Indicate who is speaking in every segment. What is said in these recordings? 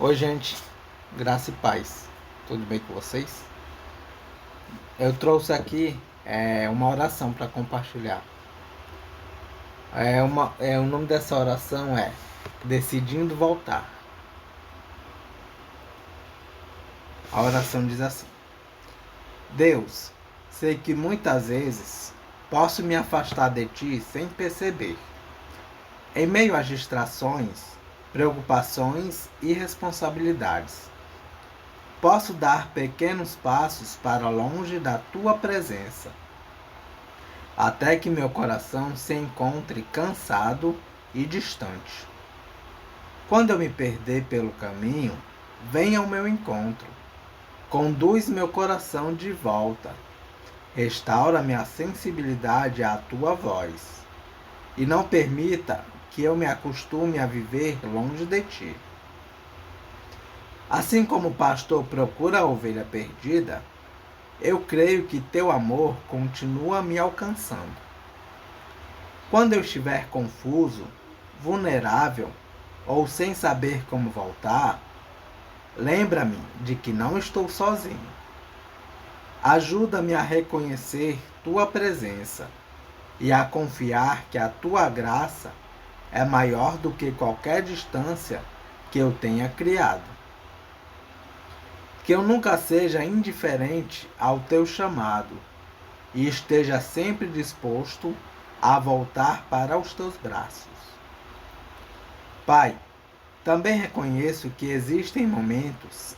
Speaker 1: Oi, gente, graça e paz, tudo bem com vocês? Eu trouxe aqui uma oração para compartilhar. O nome dessa oração é Decidindo Voltar. A oração diz assim: Deus, sei que muitas vezes posso me afastar de ti sem perceber. Em meio às distrações, preocupações e responsabilidades, posso dar pequenos passos para longe da tua presença, até que meu coração se encontre cansado e distante. Quando eu me perder pelo caminho, venha ao meu encontro. Conduz meu coração de volta. Restaura minha sensibilidade à tua voz. E não permita que eu me acostume a viver longe de ti. Assim como o pastor procura a ovelha perdida, eu creio que teu amor continua me alcançando. Quando eu estiver confuso, vulnerável ou sem saber como voltar, lembra-me de que não estou sozinho. Ajuda-me a reconhecer tua presença e a confiar que a tua graça é maior do que qualquer distância que eu tenha criado. Que eu nunca seja indiferente ao teu chamado e esteja sempre disposto a voltar para os teus braços. Pai, também reconheço que existem momentos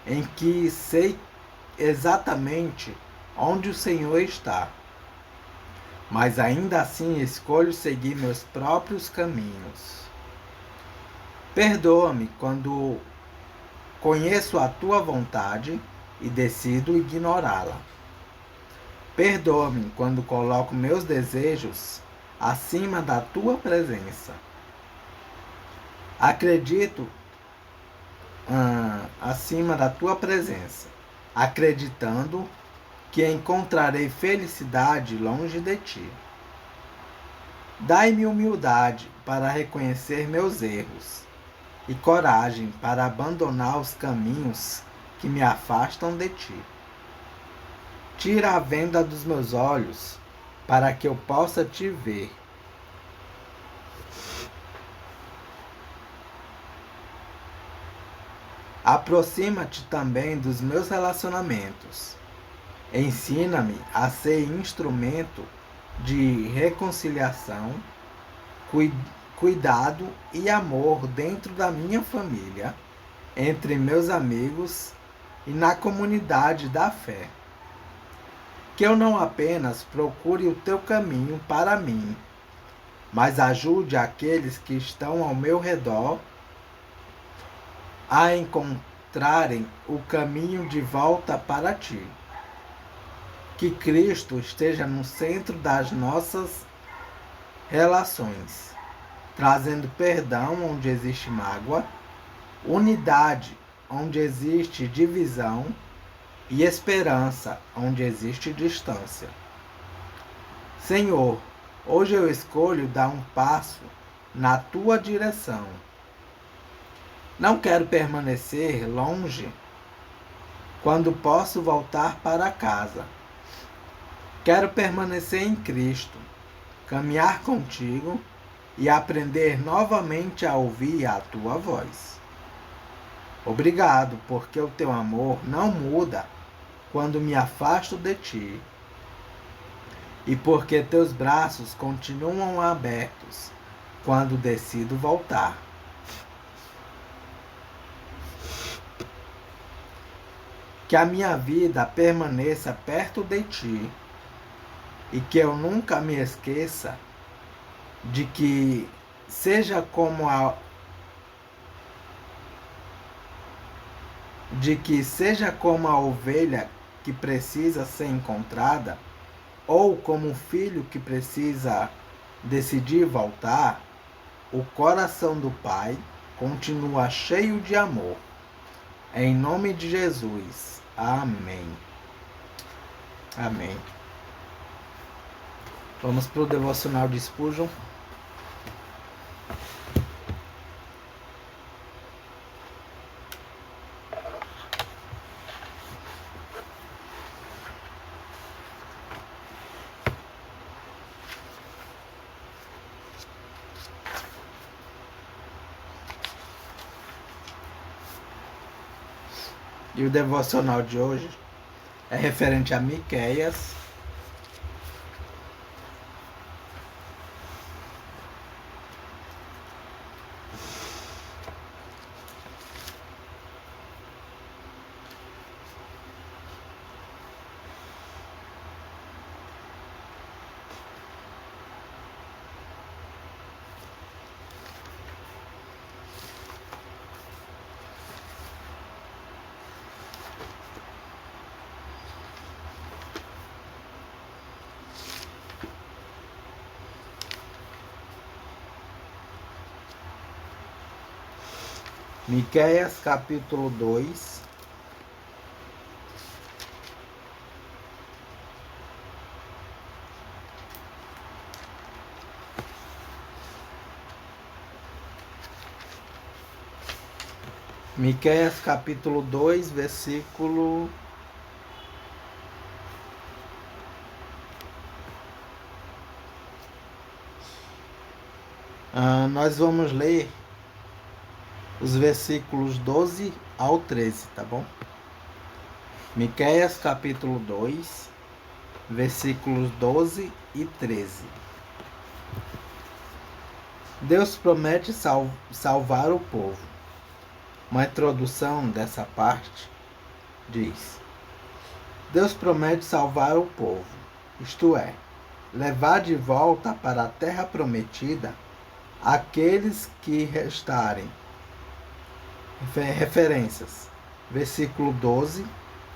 Speaker 1: em que sei exatamente onde o Senhor está, mas ainda assim escolho seguir meus próprios caminhos. Perdoa-me quando conheço a tua vontade e decido ignorá-la. Perdoa-me quando coloco meus desejos acima da tua presença. Acredito acima da tua presença, acreditando que encontrarei felicidade longe de ti. Dai-me humildade para reconhecer meus erros e coragem para abandonar os caminhos que me afastam de ti. Tira a venda dos meus olhos para que eu possa te ver. Aproxima-te também dos meus relacionamentos. Ensina-me a ser instrumento de reconciliação, cuidado e amor dentro da minha família, entre meus amigos e na comunidade da fé. Que eu não apenas procure o teu caminho para mim, mas ajude aqueles que estão ao meu redor a encontrarem o caminho de volta para ti. Que Cristo esteja no centro das nossas relações, trazendo perdão onde existe mágoa, unidade onde existe divisão e esperança onde existe distância. Senhor, hoje eu escolho dar um passo na tua direção. Não quero permanecer longe quando posso voltar para casa. Quero permanecer em Cristo, caminhar contigo e aprender novamente a ouvir a tua voz. Obrigado, porque o teu amor não muda quando me afasto de ti, e porque teus braços continuam abertos quando decido voltar. Que a minha vida permaneça perto de ti e que eu nunca me esqueça de que seja como a ovelha que precisa ser encontrada, ou como um filho que precisa decidir voltar, o coração do Pai continua cheio de amor. Em nome de Jesus. Amém. Amém. Vamos para o devocional de Spurgeon. E o devocional de hoje é referente a Miqueias, Miqueias capítulo 2. Miqueias capítulo 2, versículo nós vamos ler os versículos 12 ao 13, tá bom? Miqueias capítulo 2, versículos 12 e 13. Deus promete salvar o povo. Uma introdução dessa parte diz: Deus promete salvar o povo, isto é, levar de volta para a terra prometida aqueles que restarem. Referências: versículo 12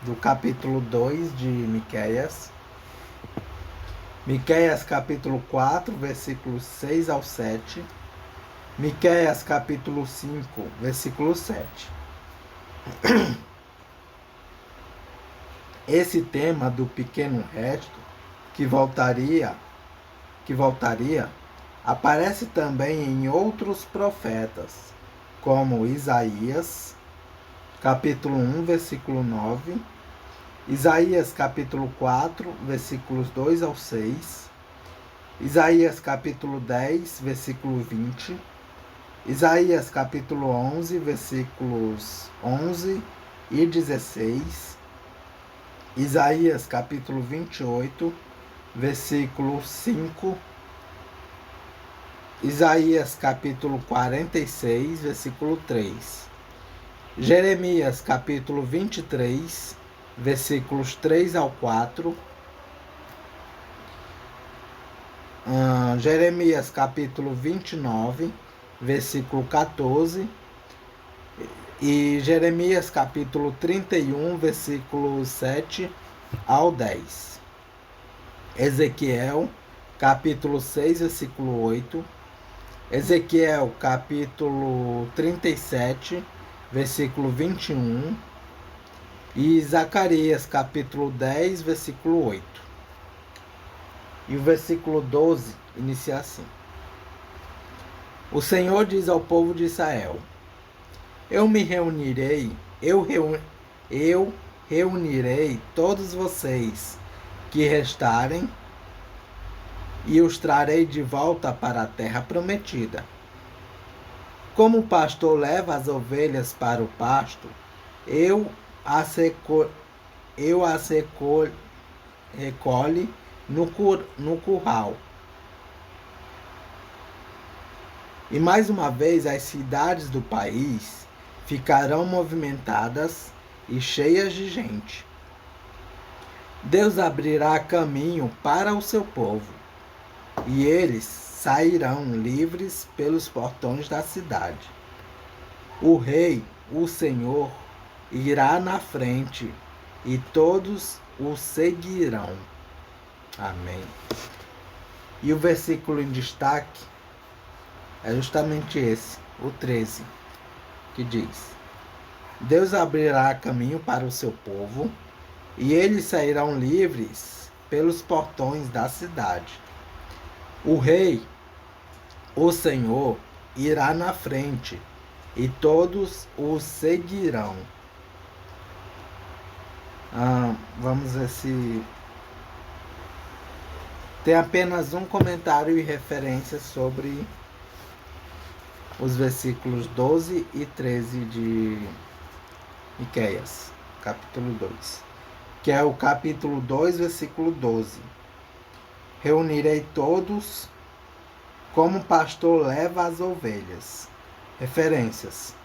Speaker 1: do capítulo 2 de Miqueias, Miqueias capítulo 4, versículos 6 ao 7, Miqueias capítulo 5, versículo 7. Esse tema do pequeno resto que voltaria, aparece também em outros profetas, como Isaías, capítulo 1, versículo 9, Isaías, capítulo 4, versículos 2 ao 6, Isaías, capítulo 10, versículo 20, Isaías, capítulo 11, versículos 11 e 16, Isaías, capítulo 28, versículo 5, Isaías capítulo 46, versículo 3. Jeremias capítulo 23, versículos 3 ao 4. Jeremias capítulo 29, versículo 14. E Jeremias capítulo 31, versículo 7 ao 10. Ezequiel capítulo 6, versículo 8. Ezequiel capítulo 37, versículo 21, e Zacarias capítulo 10, versículo 8. E o versículo 12 inicia assim: O Senhor diz ao povo de Israel: eu reunirei todos vocês que restarem e os trarei de volta para a terra prometida. Como o pastor leva as ovelhas para o pasto, eu as recolhe no curral. E mais uma vez as cidades do país ficarão movimentadas e cheias de gente. Deus abrirá caminho para o seu povo, e eles sairão livres pelos portões da cidade. O Rei, o Senhor, irá na frente, e todos o seguirão. Amém. E o versículo em destaque é justamente esse, o 13, que diz: Deus abrirá caminho para o seu povo, e eles sairão livres pelos portões da cidade. O Rei, o Senhor, irá na frente, e todos o seguirão. Vamos ver se tem apenas um comentário e referência sobre os versículos 12 e 13 de Miqueias. capítulo 2, que é o capítulo 2, versículo 12. Reunirei todos como pastor leva as ovelhas. Referências: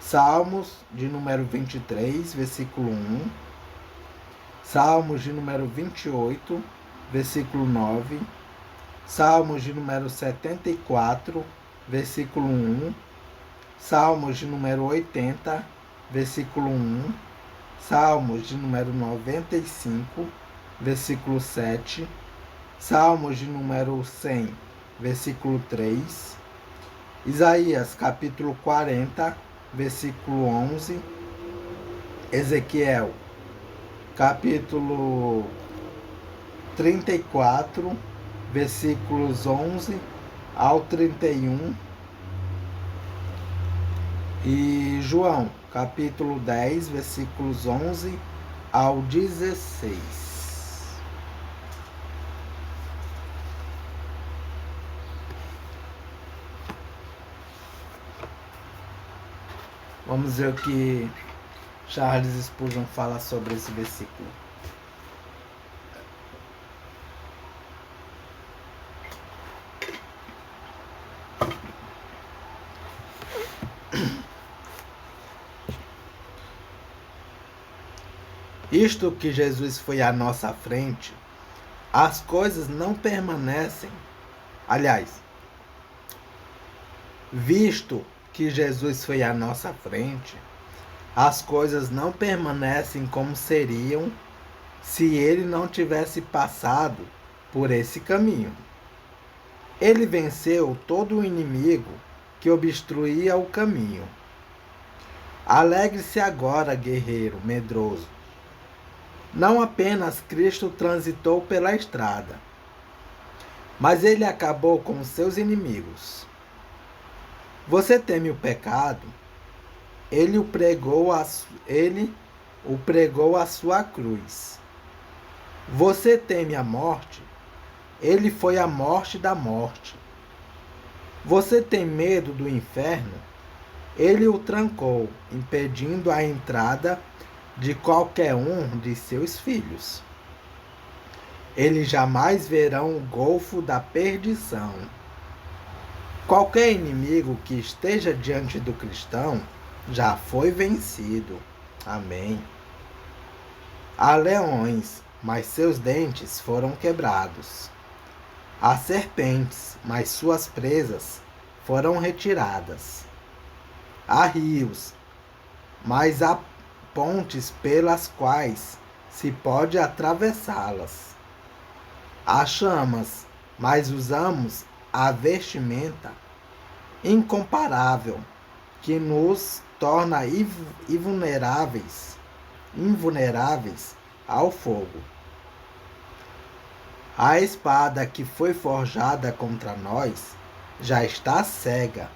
Speaker 1: Salmos de número 23, versículo 1. Salmos de número 28, versículo 9. Salmos de número 74, versículo 1. Salmos de número 80, versículo 1. Salmos de número 95, versículo 7. Salmos de número 100, versículo 3. Isaías, capítulo 40, versículo 11. Ezequiel, capítulo 34, versículos 11 ao 31. E João, capítulo 10, versículos 11 ao 16. Vamos ver o que Charles Spurgeon fala sobre esse versículo. Isto que Jesus foi à nossa frente, as coisas não permanecem. Aliás, visto que Jesus foi à nossa frente, as coisas não permanecem como seriam se ele não tivesse passado por esse caminho. Ele venceu todo o inimigo que obstruía o caminho. Alegre-se agora, guerreiro medroso. Não apenas Cristo transitou pela estrada, mas ele acabou com seus inimigos. Você teme o pecado? Ele o pregou à sua cruz. Você teme a morte? Ele foi a morte da morte. Você tem medo do inferno? Ele o trancou, impedindo a entrada de qualquer um de seus filhos. Eles jamais verão o golfo da perdição. Qualquer inimigo que esteja diante do cristão já foi vencido. Amém. Há leões, mas seus dentes foram quebrados. Há serpentes, mas suas presas foram retiradas. Há rios, mas há pontes pelas quais se pode atravessá-las. Há chamas, mas usamos a vestimenta incomparável que nos torna invulneráveis ao fogo. A espada que foi forjada contra nós já está cega.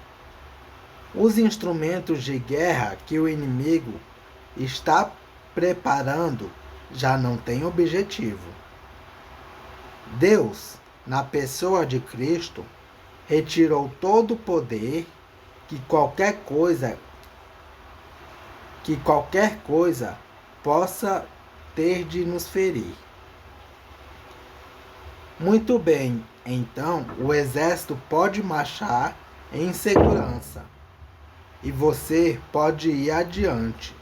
Speaker 1: Os instrumentos de guerra que o inimigo está preparando já não têm objetivo. Deus, na pessoa de Cristo, retirou todo o poder que qualquer coisa possa ter de nos ferir. Muito bem, então o exército pode marchar em segurança e você pode ir adiante,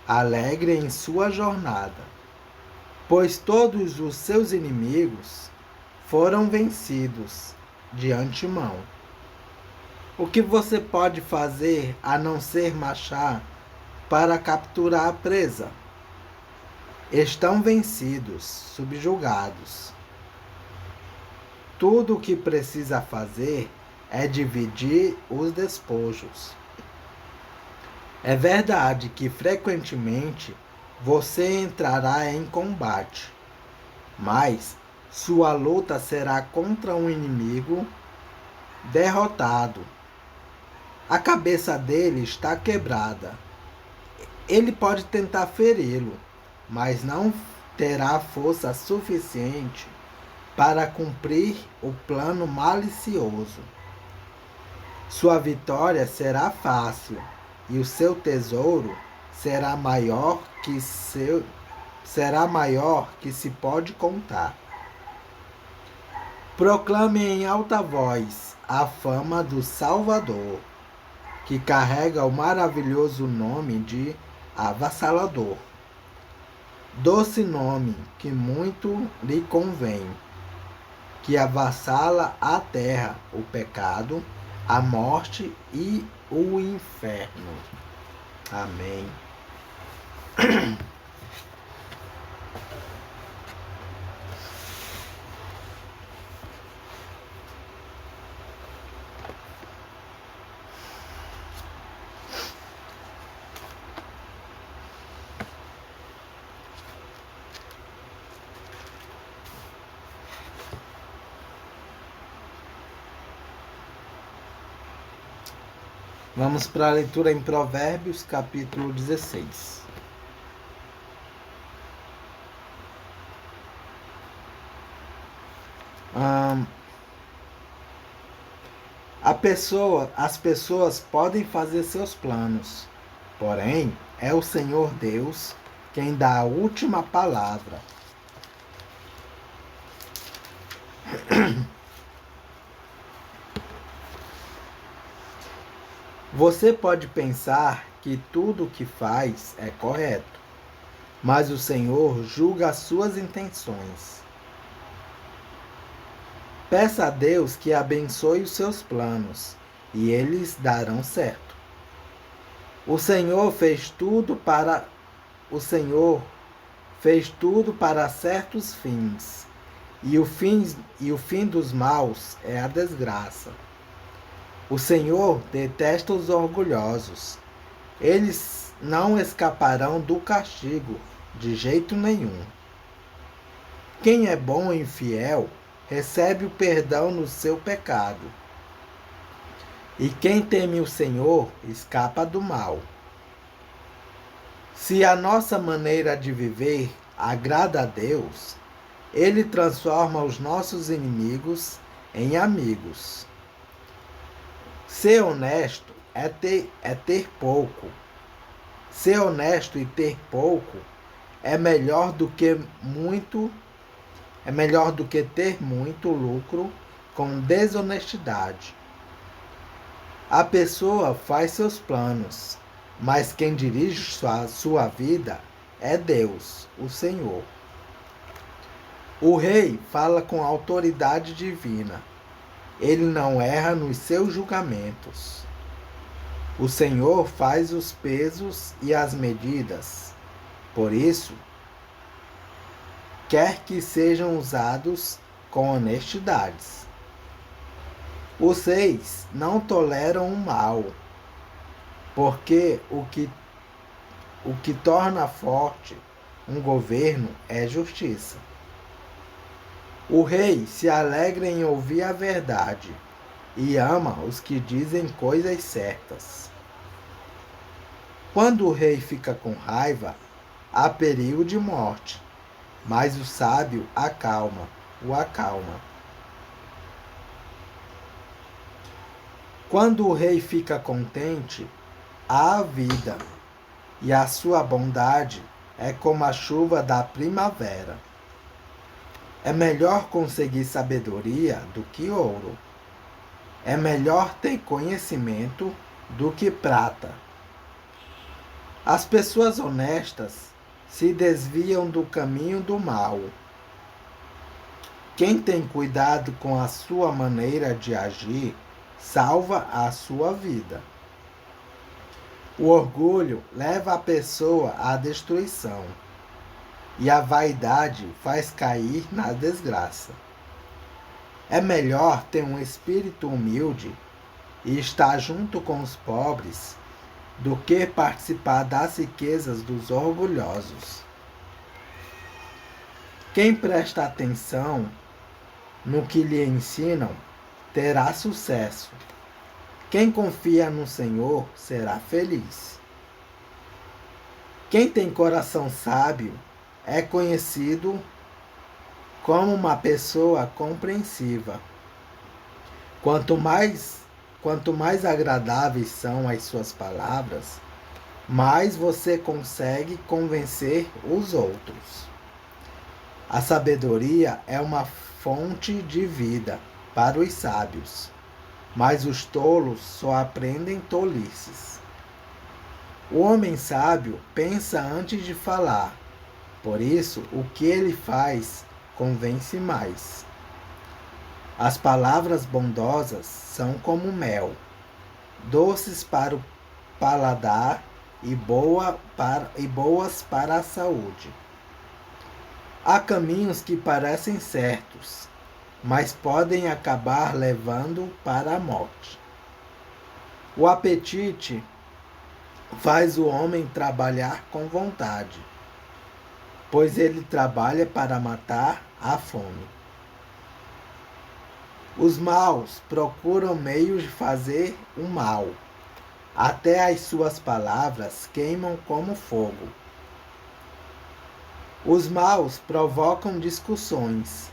Speaker 1: alegre em sua jornada, pois todos os seus inimigos foram vencidos de antemão. O que você pode fazer a não ser marchar para capturar a presa? Estão vencidos, subjugados. Tudo o que precisa fazer é dividir os despojos. É verdade que frequentemente você entrará em combate, mas sua luta será contra um inimigo derrotado. A cabeça dele está quebrada. Ele pode tentar feri-lo, mas não terá força suficiente para cumprir o plano malicioso. Sua vitória será fácil e o seu tesouro será maior que se pode contar. Proclame em alta voz a fama do Salvador, que carrega o maravilhoso nome de Avassalador. Doce nome que muito lhe convém, que avassala a terra, o pecado, a morte e o inferno. Amém. Vamos para a leitura em Provérbios, capítulo 16. As pessoas podem fazer seus planos, porém é o Senhor Deus quem dá a última palavra. Você pode pensar que tudo o que faz é correto, mas o Senhor julga as suas intenções. Peça a Deus que abençoe os seus planos, e eles darão certo. O Senhor fez tudo para certos fins, e o fim dos maus é a desgraça. O Senhor detesta os orgulhosos. Eles não escaparão do castigo de jeito nenhum. Quem é bom e fiel recebe o perdão no seu pecado. E quem teme o Senhor escapa do mal. Se a nossa maneira de viver agrada a Deus, Ele transforma os nossos inimigos em amigos. Ser honesto é ter pouco. Ser honesto e ter pouco é melhor do que ter muito lucro com desonestidade. A pessoa faz seus planos, mas quem dirige sua vida é Deus, o Senhor. O rei fala com autoridade divina. Ele não erra nos seus julgamentos. O Senhor faz os pesos e as medidas. Por isso, quer que sejam usados com honestidade. Os reis não toleram o mal, porque o que torna forte um governo é justiça. O rei se alegra em ouvir a verdade e ama os que dizem coisas certas. Quando o rei fica com raiva, há perigo de morte, mas o sábio o acalma. Quando o rei fica contente, há vida, e a sua bondade é como a chuva da primavera. É melhor conseguir sabedoria do que ouro. É melhor ter conhecimento do que prata. As pessoas honestas se desviam do caminho do mal. Quem tem cuidado com a sua maneira de agir, salva a sua vida. O orgulho leva a pessoa à destruição, e a vaidade faz cair na desgraça. É melhor ter um espírito humilde e estar junto com os pobres do que participar das riquezas dos orgulhosos. Quem presta atenção no que lhe ensinam terá sucesso. Quem confia no Senhor será feliz. Quem tem coração sábio é conhecido como uma pessoa compreensiva. Quanto mais agradáveis são as suas palavras, mais você consegue convencer os outros. A sabedoria é uma fonte de vida para os sábios, mas os tolos só aprendem tolices. O homem sábio pensa antes de falar, por isso o que ele faz convence mais. As palavras bondosas são como mel, doces para o paladar e boas para a saúde. Há caminhos que parecem certos, mas podem acabar levando para a morte. O apetite faz o homem trabalhar com vontade, pois ele trabalha para matar a fome. Os maus procuram meios de fazer o mal. Até as suas palavras queimam como fogo. Os maus provocam discussões,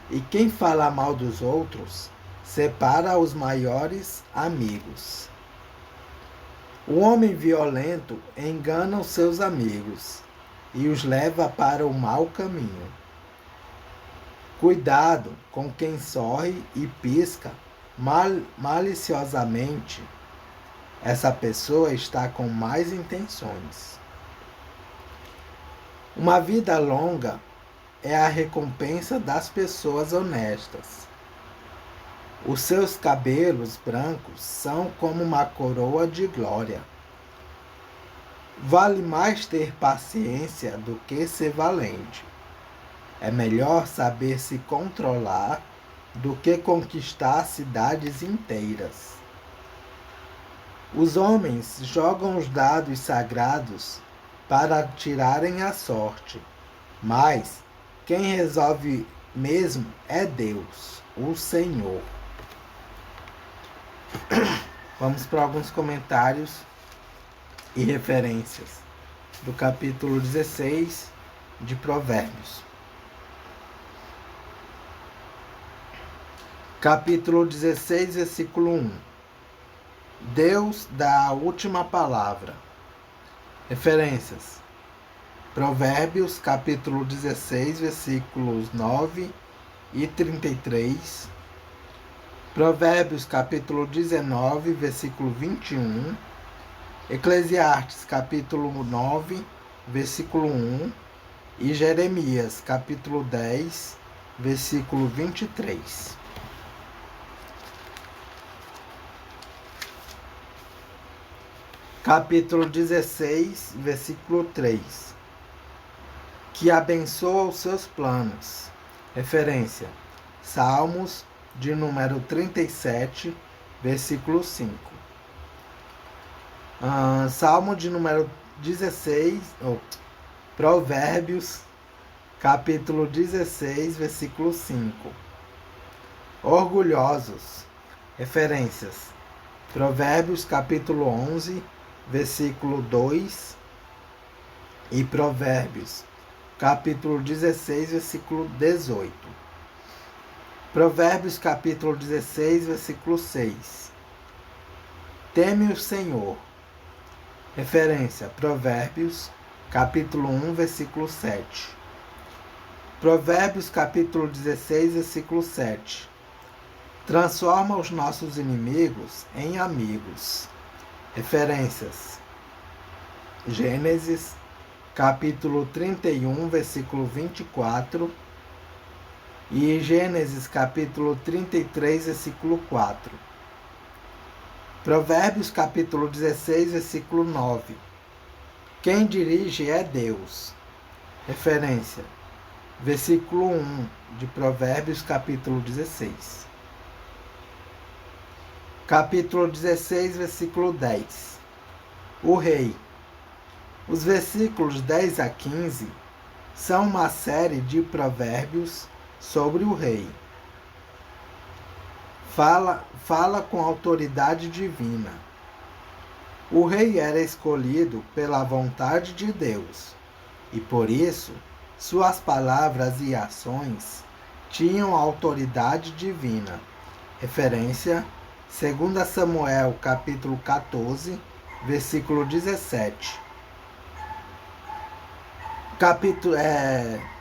Speaker 1: e quem fala mal dos outros separa os maiores amigos. O homem violento engana os seus amigos e os leva para o mau caminho. Cuidado com quem sorri e pisca maliciosamente. Essa pessoa está com más intenções. Uma vida longa é a recompensa das pessoas honestas. Os seus cabelos brancos são como uma coroa de glória. Vale mais ter paciência do que ser valente. É melhor saber se controlar do que conquistar cidades inteiras. Os homens jogam os dados sagrados para tirarem a sorte, mas quem resolve mesmo é Deus, o Senhor. Vamos para alguns comentários e referências do capítulo 16 de Provérbios. Capítulo 16, versículo 1. Deus dá a última palavra. Referências: Provérbios, capítulo 16, versículos 9 e 33. Provérbios, capítulo 19, versículo 21. Eclesiastes, capítulo 9, versículo 1. E Jeremias, capítulo 10, versículo 23. Capítulo 16, versículo 3. Que abençoa os seus planos. Referência: Salmos de número 37, versículo 5. Salmo de número 16, Provérbios, capítulo 16, versículo 5. Orgulhosos. Referências: Provérbios, capítulo 11, versículo 2 e Provérbios, capítulo 16, versículo 18. Provérbios, capítulo 16, versículo 6. Teme o Senhor. Referência: Provérbios, capítulo 1, versículo 7. Provérbios, capítulo 16, versículo 7. Transforma os nossos inimigos em amigos. Referências: Gênesis, capítulo 31, versículo 24 e Gênesis, capítulo 33, versículo 4. Provérbios, capítulo 16, versículo 9. Quem dirige é Deus. Referência: versículo 1 de Provérbios, capítulo 16. Capítulo 16, versículo 10. O rei. Os versículos 10 a 15 são uma série de provérbios sobre o rei. Fala com autoridade divina. O rei era escolhido pela vontade de Deus, e por isso suas palavras e ações tinham autoridade divina. Referência: 2 Samuel, capítulo 14, versículo 17.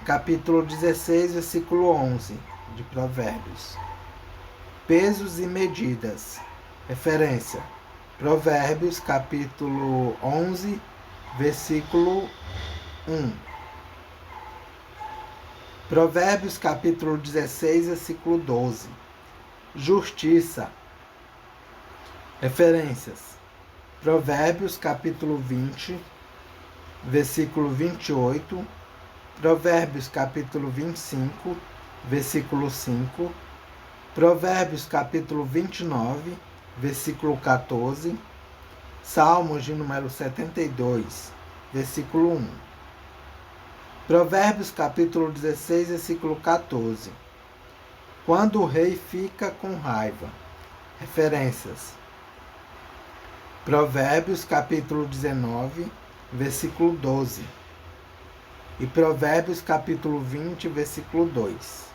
Speaker 1: Capítulo 16, versículo 11 de Provérbios. Pesos e medidas. Referência: Provérbios, capítulo 11, versículo 1. Provérbios, capítulo 16, versículo 12. Justiça. Referências: Provérbios, capítulo 20, versículo 28. Provérbios, capítulo 25, versículo 5. Provérbios, capítulo 29, versículo 14. Salmos de número 72, versículo 1. Provérbios, capítulo 16, versículo 14. Quando o rei fica com raiva. Referências: Provérbios, capítulo 19, versículo 12. E Provérbios, capítulo 20, versículo 2.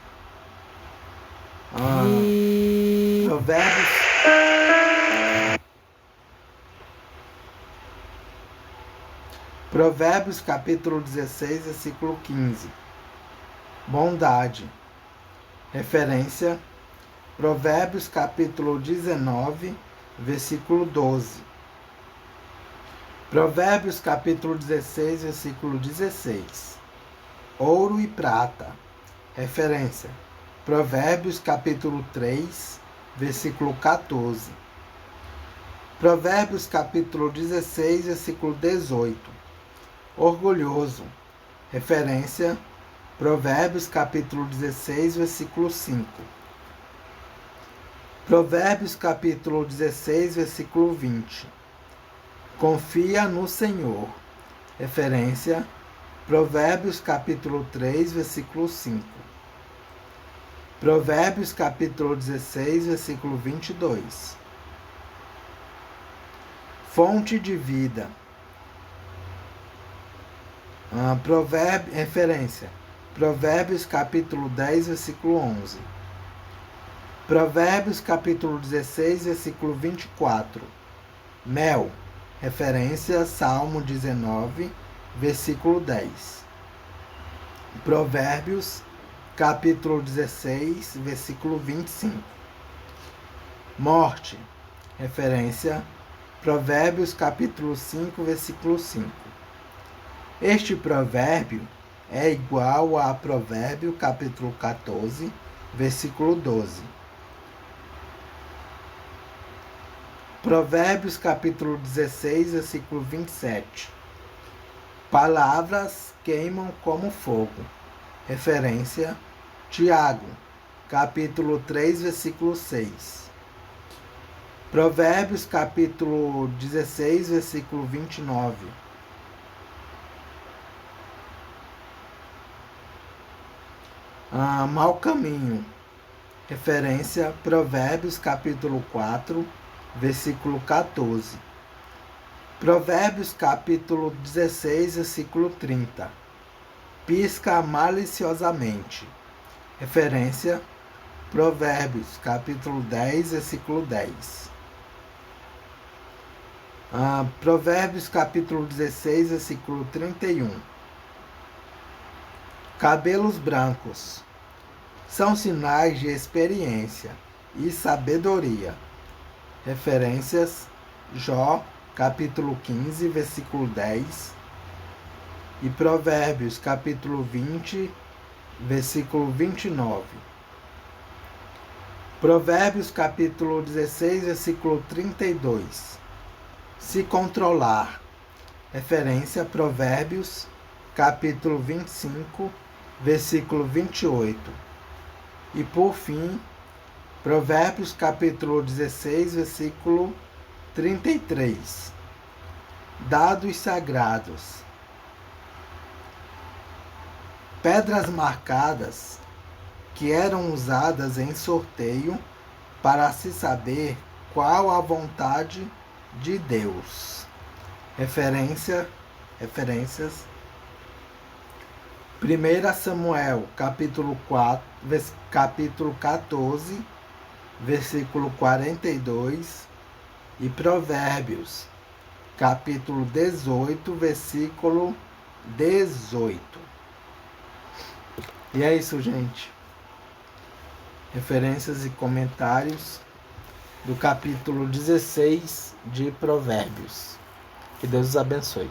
Speaker 1: Provérbios, capítulo 16, versículo 15. Bondade. Referência: Provérbios, capítulo 19, versículo 12. Provérbios, capítulo 16, versículo 16. Ouro e prata. Referência: Provérbios, capítulo 3, versículo 14. Provérbios, capítulo 16, versículo 18. Orgulhoso. Referência: Provérbios, capítulo 16, versículo 5. Provérbios, capítulo 16, versículo 20. Confia no Senhor. Referência: Provérbios, capítulo 3, versículo 5. Provérbios, capítulo 16, versículo 22. Fonte de vida. Referência: Provérbios, capítulo 10, versículo 11. Provérbios, capítulo 16, versículo 24. Mel. Referência: Salmo 19, versículo 10. Provérbios, capítulo 16, versículo 25. Morte. Referência: Provérbios, capítulo 5, versículo 5. Este provérbio é igual a Provérbio, capítulo 14, versículo 12. Provérbios, capítulo 16, versículo 27. Palavras queimam como fogo. Referência: Tiago, capítulo 3, versículo 6. Provérbios, capítulo 16, versículo 29. Mau caminho. Referência: Provérbios, capítulo 4, versículo 14. Provérbios, capítulo 16, versículo 30. Pisca maliciosamente. Referência: Provérbios, capítulo 10, versículo 10. Provérbios, capítulo 16, versículo 31. Cabelos brancos. São sinais de experiência e sabedoria. Referências: Jó, capítulo 15, versículo 10. E Provérbios, capítulo 20, versículo 29. Provérbios, capítulo 16, versículo 32. Se controlar. Referência: Provérbios, capítulo 25, versículo 28. E por fim, Provérbios, capítulo 16, versículo 33. Dados sagrados. Pedras marcadas que eram usadas em sorteio para se saber qual a vontade de Deus. Referências: 1 Samuel, capítulo 14, versículo 42, e Provérbios, capítulo 18, versículo 18. E é isso, gente. Referências e comentários do capítulo 16 de Provérbios. Que Deus os abençoe.